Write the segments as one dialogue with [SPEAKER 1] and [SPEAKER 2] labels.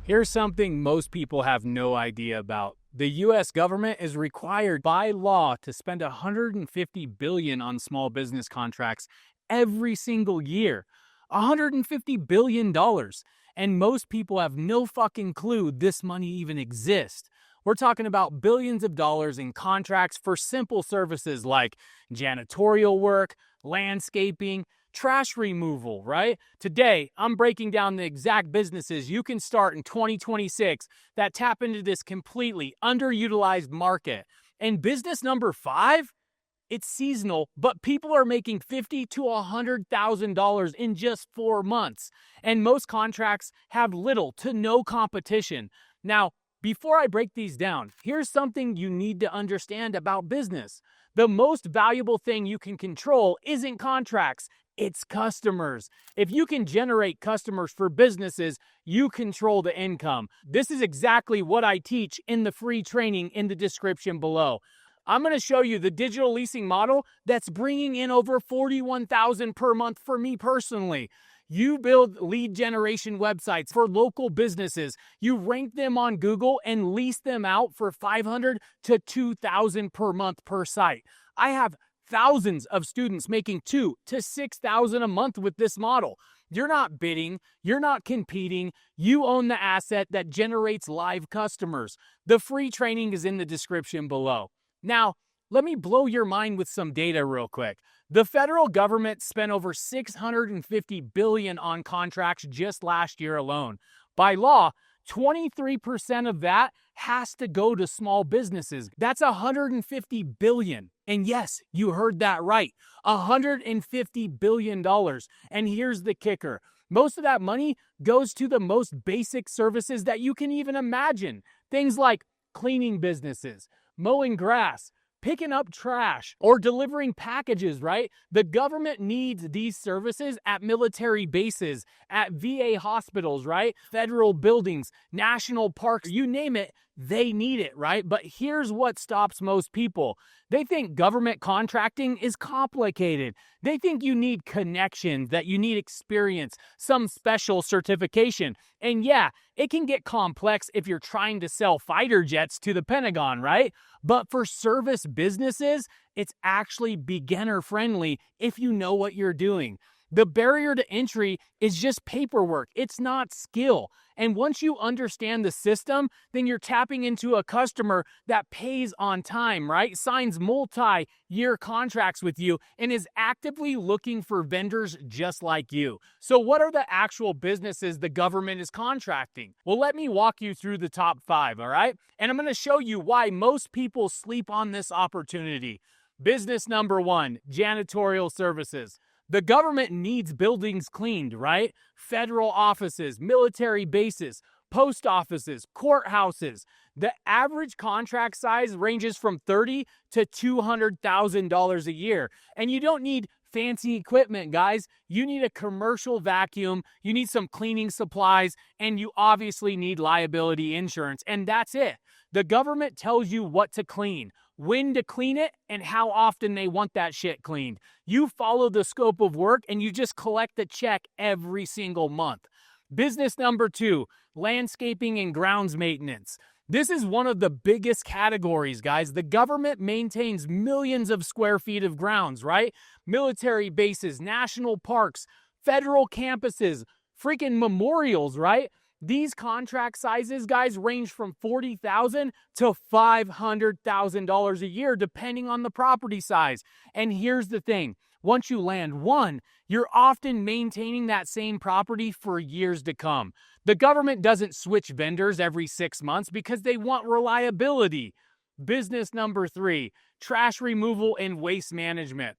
[SPEAKER 1] Here's something most people have no idea about. The US government is required by law to spend $150 billion on small business contracts every single year. $150 billion. And most people have no fucking clue this money even exists. We're talking about billions of dollars in contracts for simple services like janitorial work, landscaping, trash removal, right? Today, I'm breaking down the exact businesses you can start in 2026 that tap into this completely underutilized market. And business number 5, it's seasonal, but people are making $50,000 to $100,000 in just 4 months. And most contracts have little to no competition. Now, before I break these down, here's something you need to understand about business. The most valuable thing you can control isn't contracts, it's customers. If you can generate customers for businesses, you control the income. This is exactly what I teach in the free training in the description below. I'm going to show you the digital leasing model that's bringing in over $41,000 per month for me personally. You build lead generation websites for local businesses. You rank them on Google and lease them out for $500 to $2,000 per month per site. I have thousands of students making $2,000 to $6,000 a month with this model. You're not bidding, you're not competing, you own the asset that generates live customers. The free training is in the description below. Now, let me blow your mind with some data real quick. The federal government spent over $650 billion on contracts just last year alone. By law, 23% of that has to go to small businesses. That's $150 billion. And yes, you heard that right, $150 billion. And here's the kicker. Most of that money goes to the most basic services that you can even imagine. Things like cleaning businesses, mowing grass, picking up trash, or delivering packages, right? The government needs these services at military bases, at VA hospitals, right? Federal buildings, national parks, you name it, they need it, right? But here's what stops most people. They think government contracting is complicated. They think you need connections, that you need experience, some special certification. And yeah, it can get complex if you're trying to sell fighter jets to the Pentagon, right? But for service businesses, it's actually beginner friendly if you know what you're doing. The barrier to entry is just paperwork. It's not skill. And once you understand the system, then you're tapping into a customer that pays on time, right? Signs multi-year contracts with you and is actively looking for vendors just like you. So what are the actual businesses the government is contracting? Well, let me walk you through the top 5, all right? And I'm going to show you why most people sleep on this opportunity. Business number 1, janitorial services. The government needs buildings cleaned, right? Federal offices, military bases, post offices, courthouses. The average contract size ranges from $30,000 to $200,000 a year. And you don't need fancy equipment, guys. You need a commercial vacuum, you need some cleaning supplies, and you obviously need liability insurance. And that's it. The government tells you what to clean, when to clean it, and how often they want that shit cleaned. You follow the scope of work and you just collect the check every single month. Business number 2, landscaping and grounds maintenance. This is one of the biggest categories, guys. The government maintains millions of square feet of grounds, right? Military bases, national parks, federal campuses, freaking memorials, right? These contract sizes, guys, range from $40,000 to $500,000 a year, depending on the property size. And here's the thing. Once you land one, you're often maintaining that same property for years to come. The government doesn't switch vendors every 6 months because they want reliability. Business number 3, trash removal and waste management.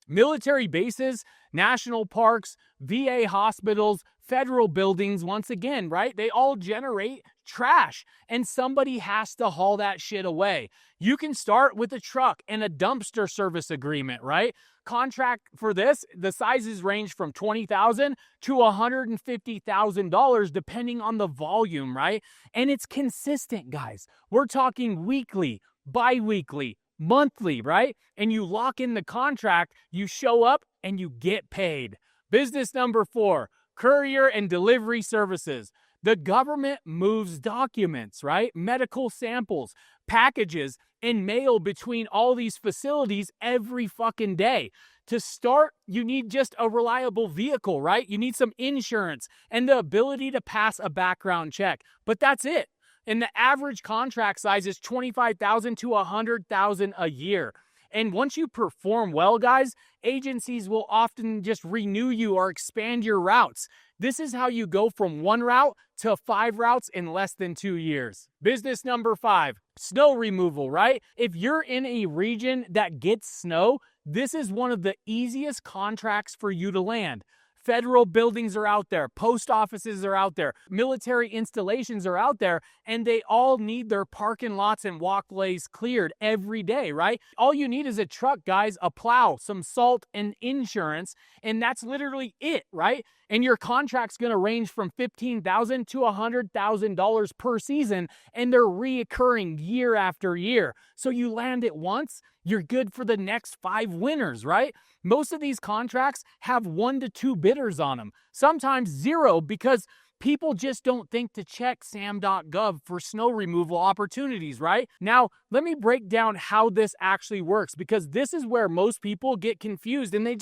[SPEAKER 1] Military bases, national parks, VA hospitals, federal buildings, once again, right? They all generate trash and somebody has to haul that shit away. You can start with a truck and a dumpster service agreement, right? Contract for this, the sizes range from $20,000 to $150,000 depending on the volume, right? And it's consistent, guys. We're talking weekly, bi-weekly, monthly, right? And you lock in the contract, you show up, and you get paid. Business number 4, courier and delivery services. The government moves documents, right? Medical samples, packages, and mail between all these facilities every fucking day. To start, you need just a reliable vehicle, right? You need some insurance and the ability to pass a background check. But that's it. And the average contract size is $25,000 to $100,000 a year. And once you perform well, guys, agencies will often just renew you or expand your routes. This is how you go from one route to 5 routes in less than 2 years. Business number 5, snow removal, right? If you're in a region that gets snow, this is one of the easiest contracts for you to land. Federal buildings are out there, post offices are out there, military installations are out there, and they all need their parking lots and walkways cleared every day, right? All you need is a truck, guys, a plow, some salt, and insurance, and that's literally it, right? And your contract's going to range from $15,000 to $100,000 per season, and they're reoccurring year after year. So you land it once, you're good for the next 5 winters, right? Most of these contracts have 1 to 2 bidders on them, sometimes 0, because people just don't think to check Sam.gov for snow removal opportunities, right? Now, let me break down how this actually works, because this is where most people get confused and they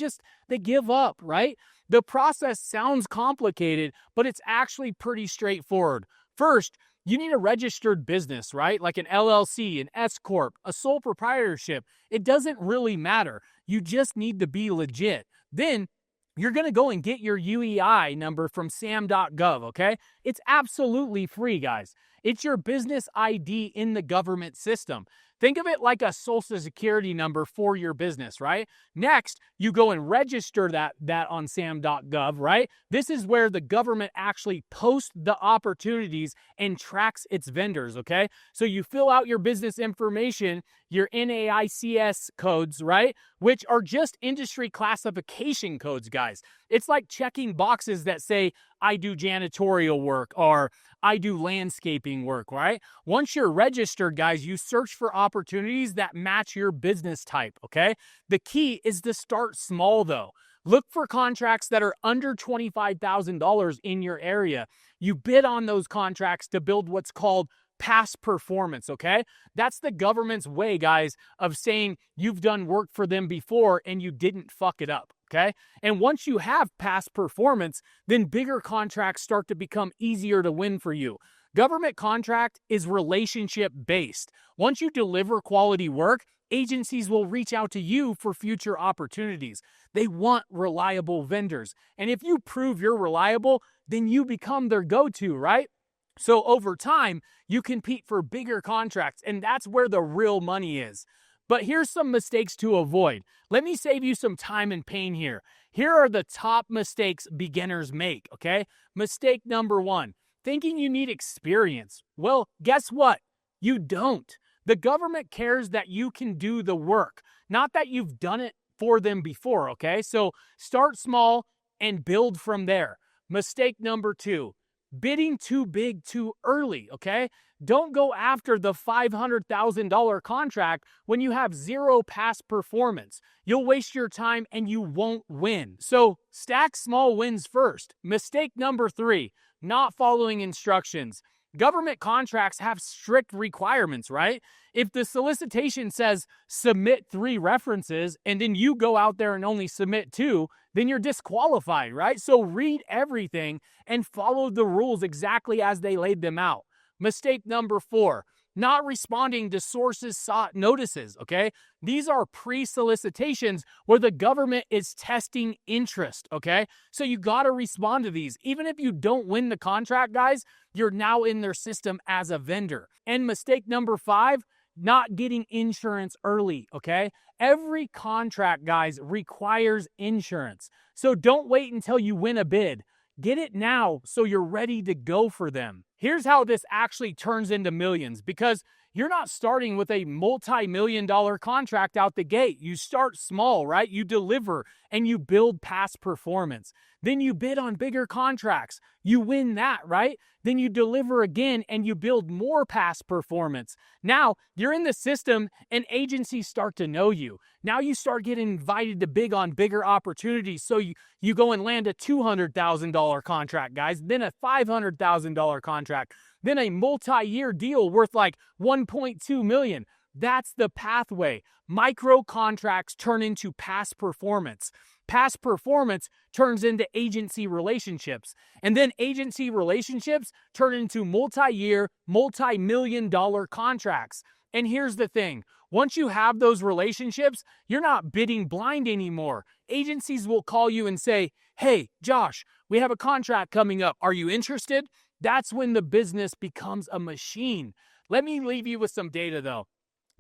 [SPEAKER 1] give up, right? The process sounds complicated, but it's actually pretty straightforward. First, you need a registered business, right? Like an LLC, an S Corp, a sole proprietorship. It doesn't really matter. You just need to be legit. Then you're going to go and get your UEI number from Sam.gov, okay? It's absolutely free, guys. It's your business ID in the government system. Think of it like a social security number for your business, right? Next, you go and register that on Sam.gov, right? This is where the government actually posts the opportunities and tracks its vendors, okay? So you fill out your business information, your NAICS codes, right? Which are just industry classification codes, guys. It's like checking boxes that say, I do janitorial work or I do landscaping work, right? Once you're registered, guys, you search for opportunities that match your business type, okay? The key is to start small, though. Look for contracts that are under $25,000 in your area. You bid on those contracts to build what's called past performance, okay? That's the government's way, guys, of saying you've done work for them before and you didn't fuck it up, okay? And once you have past performance, then bigger contracts start to become easier to win for you. Government contract is relationship based. Once you deliver quality work, agencies will reach out to you for future opportunities. They want reliable vendors. And if you prove you're reliable, then you become their go-to, right? So over time, you compete for bigger contracts, and that's where the real money is. But here's some mistakes to avoid. Let me save you some time and pain here. Here are the top mistakes beginners make, okay? Mistake number 1, thinking you need experience. Well, guess what? You don't. The government cares that you can do the work, not that you've done it for them before, okay? So start small and build from there. Mistake number 2, bidding too big too early, okay? Don't go after the $500,000 contract when you have 0 past performance. You'll waste your time and you won't win. So stack small wins first. Mistake number 3, not following instructions. Government contracts have strict requirements, right? If the solicitation says submit 3 references and then you go out there and only submit 2, then you're disqualified, right? So read everything and follow the rules exactly as they laid them out. Mistake number 4, not responding to sources sought notices, okay? These are pre-solicitations where the government is testing interest, okay? So you got to respond to these. Even if you don't win the contract, guys, you're now in their system as a vendor. And mistake number 5, not getting insurance early, okay? Every contract, guys, requires insurance. So don't wait until you win a bid. Get it now so you're ready to go for them. Here's how this actually turns into millions, because you're not starting with a multi-million-dollar contract out the gate. You start small, right? You deliver and you build past performance. Then you bid on bigger contracts. You win that, right? Then you deliver again and you build more past performance. Now you're in the system and agencies start to know you. Now you start getting invited to bid on bigger opportunities. So you go and land a $200,000 contract, guys, then a $500,000 contract, then a multi-year deal worth like $1.2 million. That's the pathway. Micro contracts turn into past performance. Past performance turns into agency relationships. And then agency relationships turn into multi-year, multi-million-dollar contracts. And here's the thing. Once you have those relationships, you're not bidding blind anymore. Agencies will call you and say, "Hey, Josh, we have a contract coming up. Are you interested?" That's when the business becomes a machine. Let me leave you with some data, though.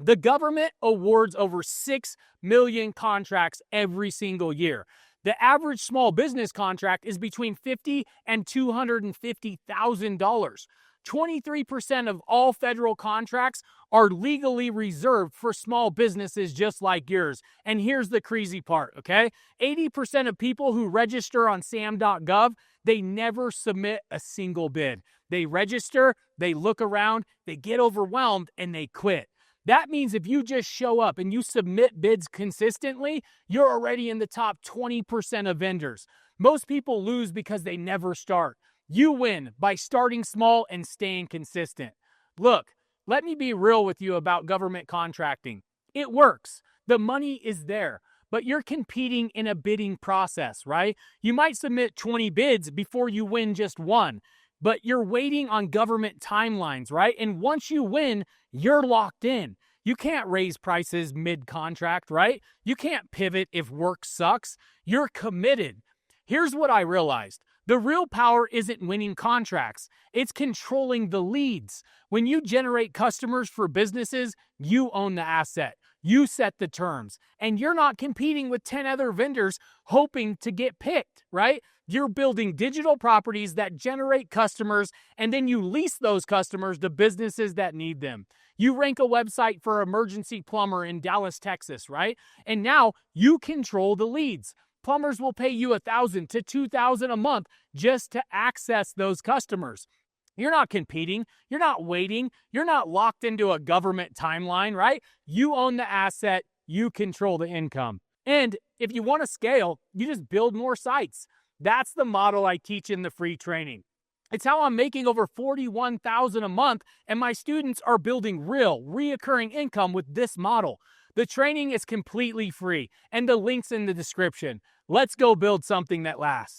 [SPEAKER 1] The government awards over 6 million contracts every single year. The average small business contract is between $50,000 and $250,000. 23% of all federal contracts are legally reserved for small businesses just like yours. And here's the crazy part, okay? 80% of people who register on Sam.gov, they never submit a single bid. They register, they look around, they get overwhelmed, and they quit. That means if you just show up and you submit bids consistently, you're already in the top 20% of vendors. Most people lose because they never start. You win by starting small and staying consistent. Look, let me be real with you about government contracting. It works. The money is there, but you're competing in a bidding process, right? You might submit 20 bids before you win just one, but you're waiting on government timelines, right? And once you win, you're locked in. You can't raise prices mid-contract, right? You can't pivot if work sucks. You're committed. Here's what I realized. The real power isn't winning contracts. It's controlling the leads. When you generate customers for businesses, you own the asset. You set the terms. And you're not competing with 10 other vendors hoping to get picked, right? You're building digital properties that generate customers, and then you lease those customers to businesses that need them. You rank a website for emergency plumber in Dallas, Texas, right? And now you control the leads. Plumbers will pay you $1,000 to $2,000 a month just to access those customers. You're not competing. You're not waiting. You're not locked into a government timeline, right? You own the asset. You control the income. And if you want to scale, you just build more sites. That's the model I teach in the free training. It's how I'm making over $41,000 a month, and my students are building real, reoccurring income with this model. The training is completely free, and the link's in the description. Let's go build something that lasts.